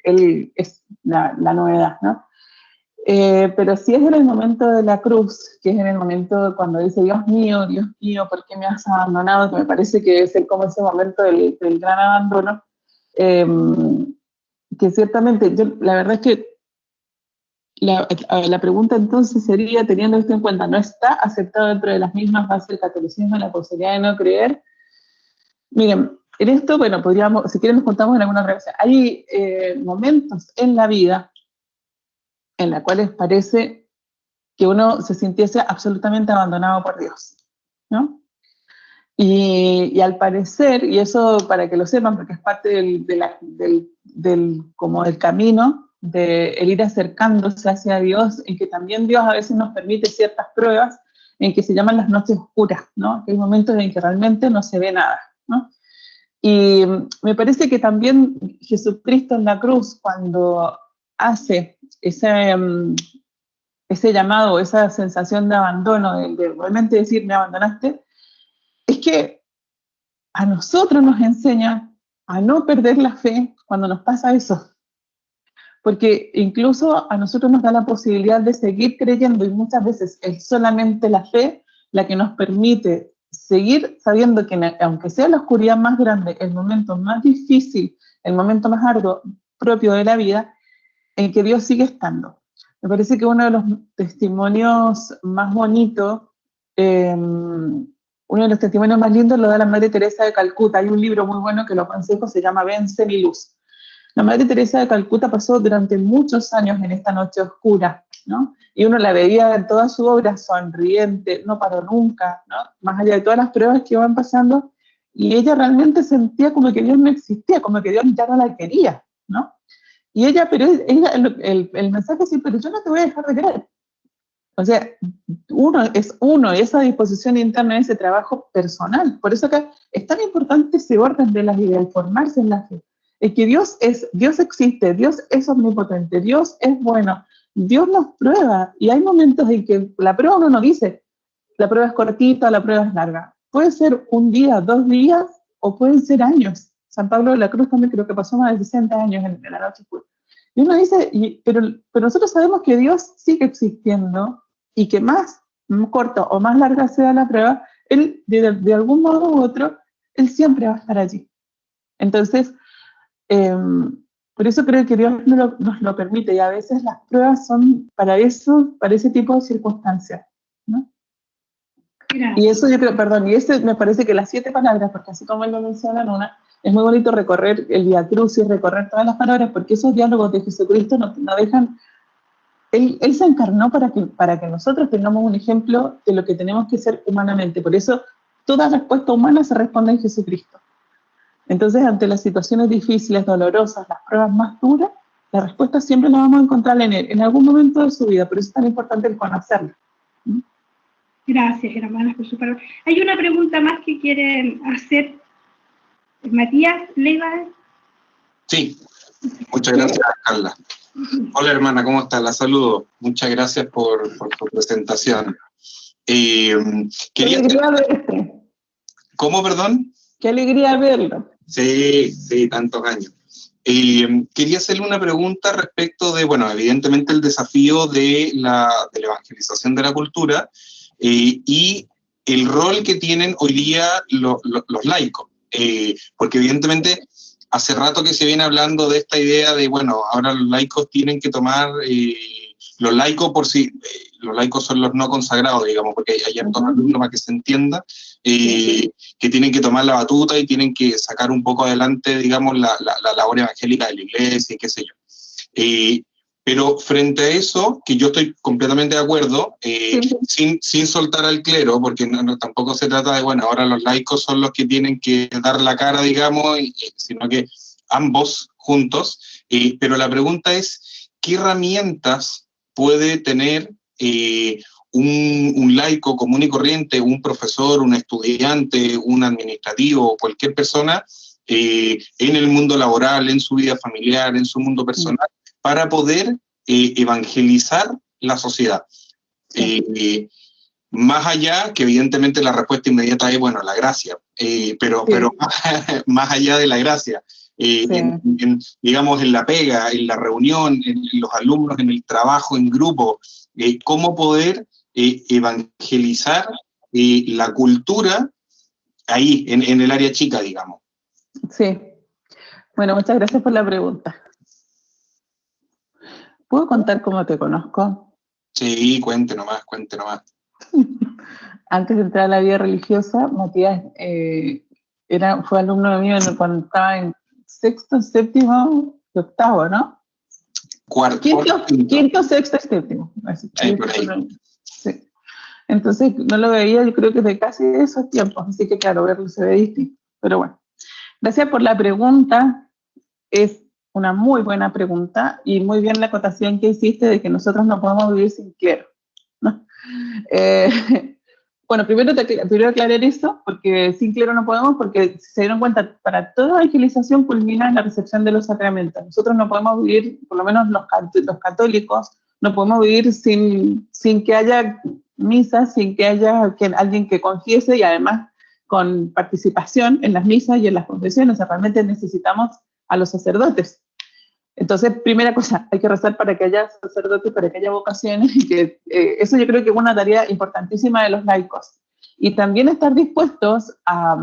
él es la novedad, ¿no? Pero sí es en el momento de la cruz, que es en el momento cuando dice, Dios mío, ¿por qué me has abandonado? Que me parece que es como ese momento del gran abandono, que ciertamente, la verdad es que la pregunta entonces sería, teniendo esto en cuenta, ¿no está aceptado dentro de las mismas bases del catolicismo la posibilidad de no creer? Miren, en esto, bueno, podríamos, si quieren nos contamos en alguna otra vez. Hay momentos en la vida en los cuales parece que uno se sintiese absolutamente abandonado por Dios, ¿no? Y al parecer, y eso para que lo sepan, porque es parte como del camino de el ir acercándose hacia Dios, en que también Dios a veces nos permite ciertas pruebas en que se llaman las noches oscuras, ¿no? Que hay momentos en que realmente no se ve nada, ¿no? Y me parece que también Jesucristo en la cruz, cuando hace ese llamado, esa sensación de abandono, de realmente decir, me abandonaste, es que a nosotros nos enseña a no perder la fe cuando nos pasa eso. Porque incluso a nosotros nos da la posibilidad de seguir creyendo, y muchas veces es solamente la fe la que nos permite seguir sabiendo que aunque sea la oscuridad más grande, el momento más difícil, el momento más arduo propio de la vida, en que Dios sigue estando. Me parece que uno de los testimonios más bonitos, uno de los testimonios más lindos lo da la Madre Teresa de Calcuta. Hay un libro muy bueno que lo aconsejo, se llama Vence mi luz. La Madre Teresa de Calcuta pasó durante muchos años en esta noche oscura, ¿no? Y uno la veía en toda su obra sonriente, no paró nunca, ¿no? Más allá de todas las pruebas que iban pasando, y ella realmente sentía como que Dios no existía, como que Dios ya no la quería, ¿no? Y ella, pero ella, el mensaje es, pero yo no te voy a dejar de querer. O sea, uno, esa disposición interna, ese trabajo personal. Por eso acá es tan importante ese orden de las ideas, formarse en la fe. Es que Dios existe, Dios es omnipotente, Dios es bueno, Dios nos prueba, y hay momentos en que la prueba uno no dice, la prueba es cortita, la prueba es larga. Puede ser un día, 2 días, o pueden ser años. San Pablo de la Cruz también creo que pasó más de 60 años en la noche oscura. Y uno dice, pero nosotros sabemos que Dios sigue existiendo, y que más corto o más larga sea la prueba, Él, de algún modo u otro, Él siempre va a estar allí. Entonces, por eso creo que Dios nos lo permite, y a veces las pruebas son para eso, para ese tipo de circunstancias, ¿no? Gracias. Y eso yo creo, perdón, y ese me parece que las 7 palabras, porque así como él lo menciona en una, es muy bonito recorrer el Vía Crucis, recorrer todas las palabras, porque esos diálogos de Jesucristo no dejan. Él se encarnó para que nosotros tengamos un ejemplo de lo que tenemos que ser humanamente. Por eso, toda respuesta humana se responde en Jesucristo. Entonces, ante las situaciones difíciles, dolorosas, las pruebas más duras, la respuesta siempre la vamos a encontrar en Él, en algún momento de su vida. Por eso es tan importante el conocerlo. Gracias, hermanas, por su palabra. Hay una pregunta más que quieren hacer. Matías Leiva. Sí, muchas gracias, Carla. Hola, hermana, ¿cómo estás? La saludo. Muchas gracias por tu presentación. Qué alegría verte. ¿Cómo, perdón? Qué alegría verlo. Sí, tantos años. Quería hacerle una pregunta respecto de, bueno, evidentemente el desafío de la evangelización de la cultura y el rol que tienen hoy día los laicos. Porque evidentemente hace rato que se viene hablando de esta idea de, bueno, ahora los laicos tienen que tomar, los laicos por sí, los laicos son los no consagrados, digamos, porque hay hartos alumnos para que se entienda, que tienen que tomar la batuta y tienen que sacar un poco adelante, digamos, la labor evangélica de la iglesia y qué sé yo. Pero frente a eso, que yo estoy completamente de acuerdo, sin soltar al clero, porque tampoco se trata de, bueno, ahora los laicos son los que tienen que dar la cara, digamos, sino que ambos juntos. Pero la pregunta es, ¿qué herramientas puede tener un laico común y corriente, un profesor, un estudiante, un administrativo, cualquier persona, en el mundo laboral, en su vida familiar, en su mundo personal, para poder evangelizar la sociedad? Más allá, que evidentemente la respuesta inmediata es, bueno, la gracia, pero más allá de la gracia, digamos, en la pega, en la reunión, en los alumnos, en el trabajo, en grupo, cómo poder evangelizar la cultura ahí, en el área chica, digamos. Sí. Bueno, muchas gracias por la pregunta. ¿Puedo contar cómo te conozco? Sí, cuente nomás, cuente nomás. Antes de entrar a la vida religiosa, Matías fue alumno mío cuando estaba en sexto, séptimo y octavo, ¿no? Quinto, sexto y séptimo. Así, sí, por ahí. Sí. Entonces no lo veía, yo creo que de casi esos tiempos, así que claro, verlo se ve distinto. Pero bueno, gracias por la pregunta, es una muy buena pregunta y muy bien la acotación que hiciste de que nosotros no podemos vivir sin clero, ¿no? Bueno, primero aclarar esto, porque sin clero no podemos, porque si se dieron cuenta, para toda evangelización culmina en la recepción de los sacramentos. Nosotros no podemos vivir, por lo menos los católicos, no podemos vivir sin que haya misas, sin que haya alguien que confiese y además con participación en las misas y en las confesiones. O sea, realmente necesitamos a los sacerdotes. Entonces, primera cosa, hay que rezar para que haya sacerdotes, para que haya vocaciones, y que eso yo creo que es una tarea importantísima de los laicos. Y también estar dispuestos a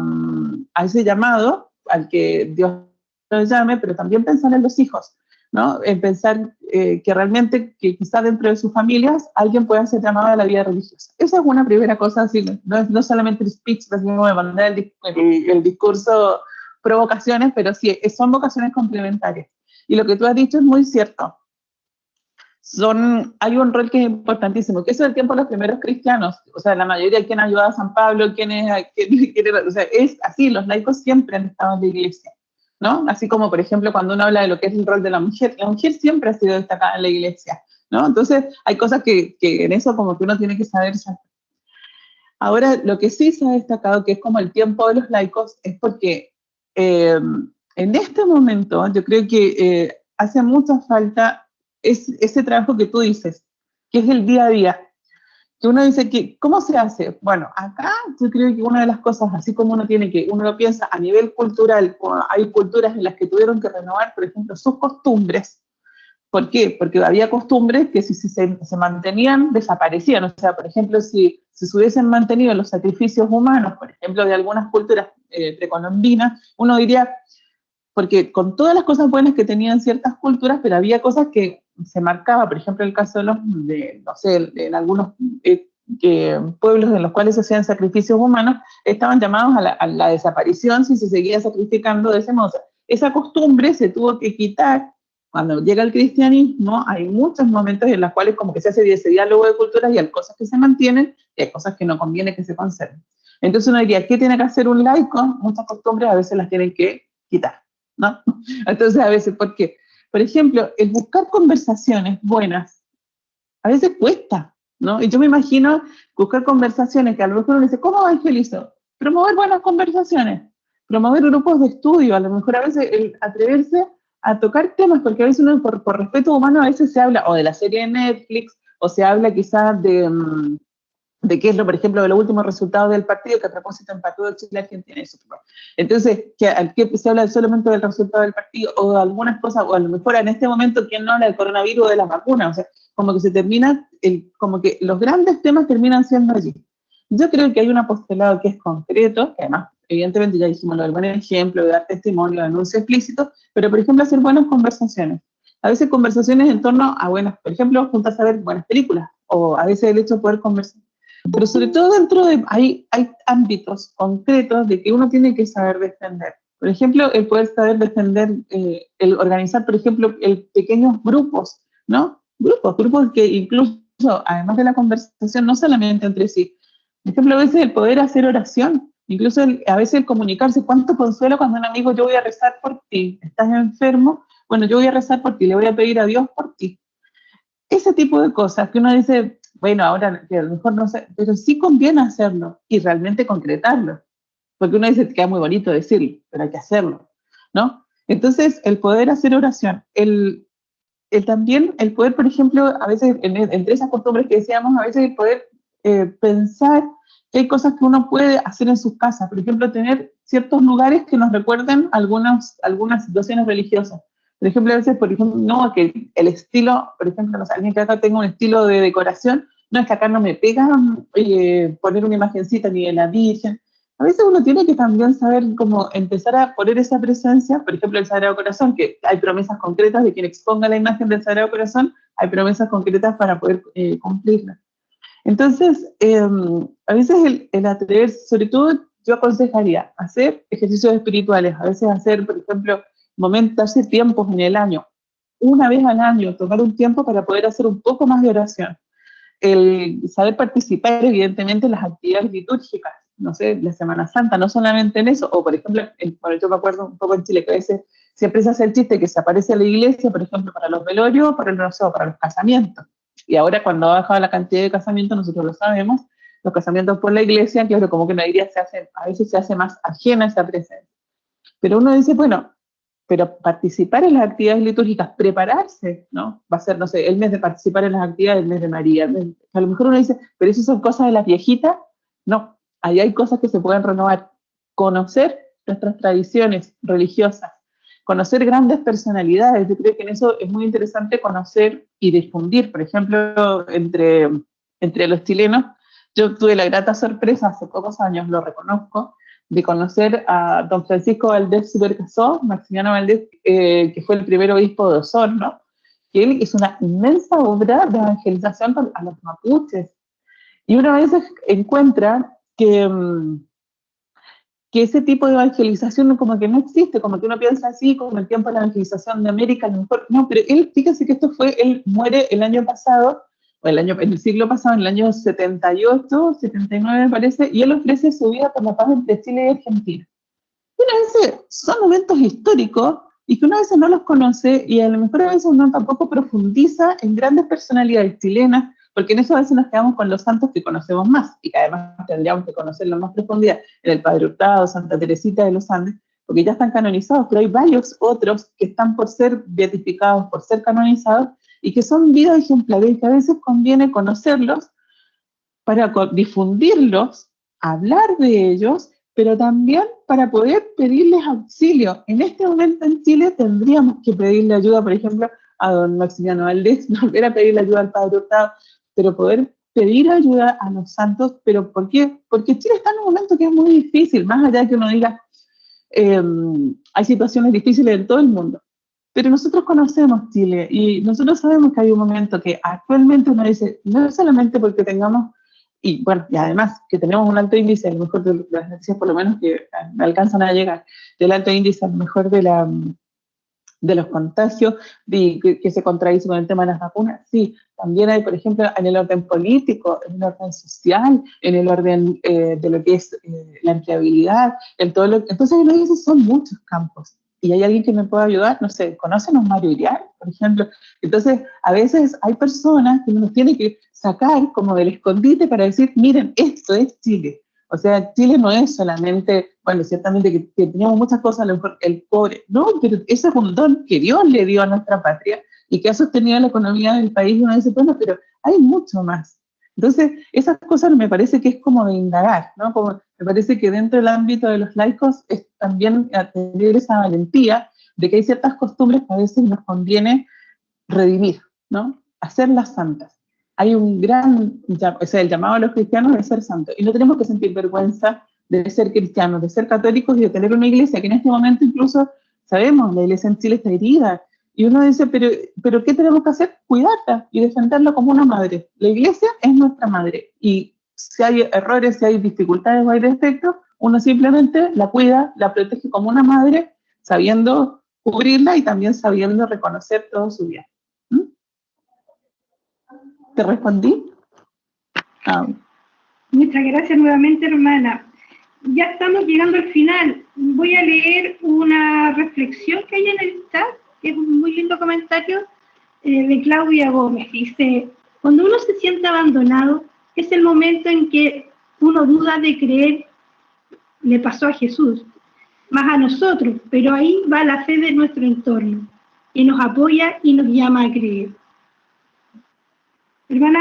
ese llamado al que Dios los llame, pero también pensar en los hijos, ¿no? En pensar que realmente, que quizá dentro de sus familias, alguien pueda ser llamado a la vida religiosa. Esa es una primera cosa, así, no solamente el speech, de mandar el discurso pro vocaciones, pero sí, son vocaciones complementarias. Y lo que tú has dicho es muy cierto. Hay un rol que es importantísimo, que es el tiempo de los primeros cristianos. O sea, la mayoría de quien ayudaba a San Pablo, o sea, es así, los laicos siempre han estado en la iglesia, ¿no? Así como, por ejemplo, cuando uno habla de lo que es el rol de la mujer siempre ha sido destacada en la iglesia, ¿no? Entonces, hay cosas que en eso como que uno tiene que saber. Ahora, lo que sí se ha destacado, que es como el tiempo de los laicos, es porque en este momento yo creo que hace mucha falta ese trabajo que tú dices, que es el día a día. Que uno dice que, ¿cómo se hace? Bueno, acá yo creo que una de las cosas, así como uno lo piensa a nivel cultural, hay culturas en las que tuvieron que renovar, por ejemplo, sus costumbres. ¿Por qué? Porque había costumbres que si se mantenían, desaparecían. O sea, por ejemplo, si se hubiesen mantenido los sacrificios humanos, por ejemplo, de algunas culturas precolombinas, uno diría, porque con todas las cosas buenas que tenían ciertas culturas, pero había cosas que se marcaba, por ejemplo, el caso no sé, en algunos pueblos en los cuales se hacían sacrificios humanos, estaban llamados a la desaparición si se seguía sacrificando de ese modo. O sea, esa costumbre se tuvo que quitar. Cuando llega el cristianismo, hay muchos momentos en los cuales como que se hace ese diálogo de culturas y hay cosas que se mantienen y hay cosas que no conviene que se conserven. Entonces uno diría, ¿qué tiene que hacer un laico? Muchas costumbres a veces las tienen que quitar, ¿no? Entonces a veces, ¿por qué? Por ejemplo, el buscar conversaciones buenas, a veces cuesta, ¿no? Y yo me imagino buscar conversaciones que a lo mejor uno dice, ¿cómo evangelizo? Promover buenas conversaciones, promover grupos de estudio, a lo mejor a veces atreverse a tocar temas, porque a veces uno por respeto humano a veces se habla o de la serie de Netflix, o se habla quizás de qué es por ejemplo, de los últimos resultados del partido, que a propósito empató Chile-Argentina. Entonces, que se habla solamente del resultado del partido, o de algunas cosas, o a lo mejor en este momento, ¿quién no habla del coronavirus o de las vacunas? O sea, como que se termina, como que los grandes temas terminan siendo allí. Yo creo que hay un apostolado que es concreto, que además, evidentemente ya dijimos lo del buen ejemplo, de dar testimonio, de anuncio explícito, pero por ejemplo hacer buenas conversaciones. A veces conversaciones en torno a buenas, por ejemplo, juntas a ver buenas películas, o a veces el hecho de poder conversar. Pero sobre todo dentro de, hay ámbitos concretos de que uno tiene que saber defender. Por ejemplo, el poder saber defender, el organizar, por ejemplo, pequeños grupos, ¿no? Grupos que incluso, además de la conversación, no solamente entre sí. Por ejemplo, a veces el poder hacer oración, incluso a veces el comunicarse, cuánto consuelo cuando un amigo, yo voy a rezar por ti, estás enfermo, bueno, yo voy a rezar por ti, le voy a pedir a Dios por ti. Ese tipo de cosas que uno dice, bueno, ahora que a lo mejor no sé, pero sí conviene hacerlo y realmente concretarlo. Porque uno dice que queda muy bonito decirlo, pero hay que hacerlo, ¿no? Entonces, el poder hacer oración, también el poder, por ejemplo, a veces, entre esas costumbres que decíamos, a veces el poder pensar que hay cosas que uno puede hacer en sus casas. Por ejemplo, tener ciertos lugares que nos recuerden algunas situaciones religiosas. Por ejemplo, a veces, por ejemplo, no, que el estilo, por ejemplo, no sé, alguien que acá tenga un estilo de decoración, no es que acá no me pega poner una imagencita ni de la Virgen, a veces uno tiene que también saber cómo empezar a poner esa presencia, por ejemplo, el Sagrado Corazón, que hay promesas concretas de quien exponga la imagen del Sagrado Corazón, hay promesas concretas para poder cumplirlas. Entonces, a veces el atreverse, sobre todo yo aconsejaría hacer ejercicios espirituales, a veces hacer, por ejemplo, hacer tiempos en el año, una vez al año, tomar un tiempo para poder hacer un poco más de oración. El saber participar, evidentemente, en las actividades litúrgicas, no sé, la Semana Santa, no solamente en eso, o por ejemplo, bueno, yo me acuerdo un poco en Chile que a veces siempre se hace el chiste que se aparece a la iglesia, por ejemplo, para los velorios, para los casamientos. Y ahora cuando ha bajado la cantidad de casamientos, nosotros lo sabemos, los casamientos por la iglesia, que como que una iglesia a veces se hace más ajena a esa presencia. Pero uno dice, bueno, pero participar en las actividades litúrgicas, prepararse, ¿no? Va a ser, no sé, el mes de participar en las actividades, el mes de María. A lo mejor uno dice, pero eso son cosas de las viejitas. No, ahí hay cosas que se pueden renovar. Conocer nuestras tradiciones religiosas, conocer grandes personalidades. Yo creo que en eso es muy interesante conocer y difundir, por ejemplo, entre los chilenos. Yo tuve la grata sorpresa, hace pocos años, lo reconozco, de conocer a don Francisco Valdés Supercasó, Maximiano Valdés, que fue el primer obispo de Osorno, que él hizo una inmensa obra de evangelización a los mapuches. Y uno a veces encuentra que ese tipo de evangelización como que no existe, como que uno piensa así, como el tiempo de la evangelización de América, a lo mejor, no, pero él, fíjese que él muere el año pasado, en el siglo pasado, en el año 78, 79 me parece, y él ofrece su vida por la paz entre Chile y Argentina. Y a veces son momentos históricos y que uno a veces no los conoce y a lo mejor a veces uno tampoco profundiza en grandes personalidades chilenas, porque en eso a veces nos quedamos con los santos que conocemos más y que además tendríamos que conocerlos más profundidad, en el Padre Hurtado, Santa Teresita de los Andes, porque ya están canonizados, pero hay varios otros que están por ser beatificados, por ser canonizados, y que son vidas ejemplares y que a veces conviene conocerlos para difundirlos, hablar de ellos, pero también para poder pedirles auxilio. En este momento en Chile tendríamos que pedirle ayuda, por ejemplo, a don Maximiano Valdés, volver a pedirle ayuda al Padre Hurtado, pero poder pedir ayuda a los santos. ¿Pero por qué? Porque Chile está en un momento que es muy difícil, más allá de que uno diga, hay situaciones difíciles en todo el mundo. Pero nosotros conocemos Chile y nosotros sabemos que hay un momento que actualmente uno dice, no solamente porque tengamos, y bueno, y además que tenemos un alto índice, a lo mejor de las noticias por lo menos que me alcanzan a llegar, del alto índice a lo mejor de los contagios, que se contradice con el tema de las vacunas. Sí, también hay, por ejemplo, en el orden político, en el orden social, en el orden de lo que es la empleabilidad, en todo lo que... Entonces, uno dice, son muchos campos. Y hay alguien que me pueda ayudar, no sé, ¿conocen a Mario Iriar, por ejemplo? Entonces, a veces hay personas que uno tiene que sacar como del escondite para decir, miren, esto es Chile. O sea, Chile no es solamente, bueno, ciertamente que teníamos muchas cosas, a lo mejor el pobre, no, pero ese es un don que Dios le dio a nuestra patria y que ha sostenido la economía del país, y uno dice, bueno, pero hay mucho más. Entonces, esas cosas me parece que es como de indagar, ¿no? Como me parece que dentro del ámbito de los laicos es también tener esa valentía de que hay ciertas costumbres que a veces nos conviene redimir, ¿no? Hacerlas santas. Hay un gran, o sea, el llamado a los cristianos es ser santos, y no tenemos que sentir vergüenza de ser cristianos, de ser católicos y de tener una iglesia que en este momento incluso sabemos, la iglesia en Chile está herida, y uno dice, pero ¿qué tenemos que hacer? Cuidarla y defenderla como una madre. La iglesia es nuestra madre, y si hay errores, si hay dificultades o hay defectos, uno simplemente la cuida, la protege como una madre, sabiendo cubrirla y también sabiendo reconocer todo su bien. ¿Te respondí? Muchas gracias nuevamente, hermana. Ya estamos llegando al final. Voy a leer una reflexión que hay en el chat, que es un muy lindo comentario de Claudia Gómez. Dice, cuando uno se siente abandonado, es el momento en que uno duda de creer. Le pasó a Jesús, más a nosotros, pero ahí va la fe de nuestro entorno, que nos apoya y nos llama a creer. Hermana,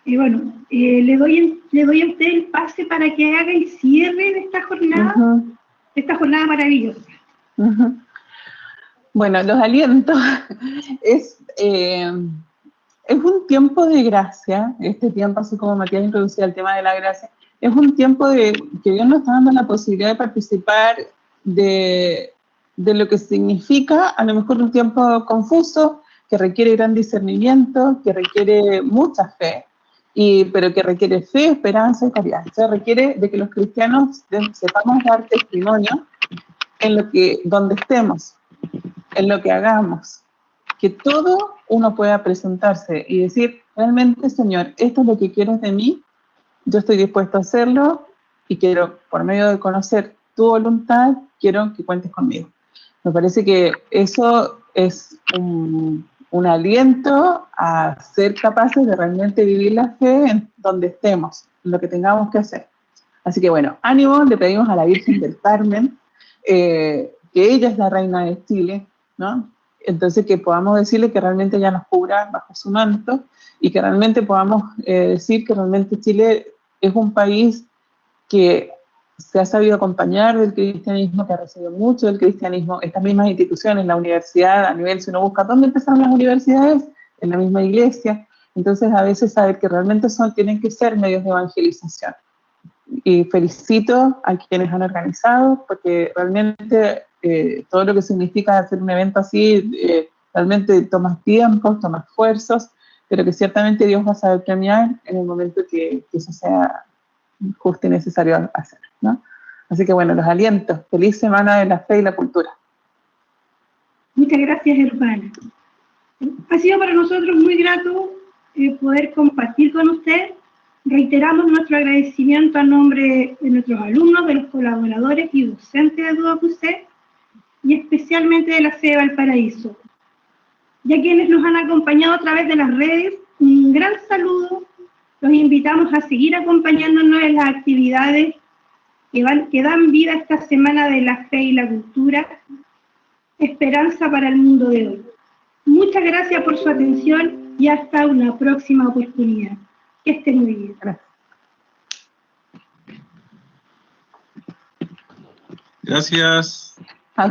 bueno, le doy a usted el pase para que haga el cierre de esta jornada, de esta jornada maravillosa. Bueno, los alientos es un tiempo de gracia, este tiempo, así como Matías introducía el tema de la gracia, es un tiempo que Dios nos está dando la posibilidad de participar de lo que significa a lo mejor un tiempo confuso, que requiere gran discernimiento, que requiere mucha fe, pero que requiere fe, esperanza y caridad. O sea, requiere de que los cristianos sepamos dar testimonio donde estemos, en lo que hagamos, que todo uno pueda presentarse y decir, realmente, Señor, esto es lo que quieres de mí, yo estoy dispuesto a hacerlo y quiero, por medio de conocer tu voluntad, quiero que cuentes conmigo. Me parece que eso es un aliento a ser capaces de realmente vivir la fe en donde estemos, en lo que tengamos que hacer. Así que bueno, ánimo, le pedimos a la Virgen del Carmen, que ella es la reina de Chile, ¿no? Entonces que podamos decirle que realmente ella nos cubra bajo su manto y que realmente podamos decir que realmente Chile es un país que se ha sabido acompañar del cristianismo, que ha recibido mucho del cristianismo, estas mismas instituciones, la universidad, a nivel, si uno busca dónde empezaron las universidades, en la misma iglesia, entonces a veces saber que realmente tienen que ser medios de evangelización. Y felicito a quienes han organizado, porque realmente todo lo que significa hacer un evento así, realmente toma tiempo, toma esfuerzos, pero que ciertamente Dios va a saber premiar en el momento que eso sea justo y necesario hacer, ¿no? Así que bueno, los alientos. Feliz Semana de la Fe y la Cultura. Muchas gracias, hermana. Ha sido para nosotros muy grato poder compartir con usted. Reiteramos nuestro agradecimiento a nombre de nuestros alumnos, de los colaboradores y docentes de Duoc-UC, y especialmente de la sede de Valparaíso. Y a quienes nos han acompañado a través de las redes, un gran saludo. Los invitamos a seguir acompañándonos en las actividades que dan vida a esta Semana de la Fe y la Cultura, Esperanza para el Mundo de Hoy. Muchas gracias por su atención y hasta una próxima oportunidad. Que estén muy bien. Gracias.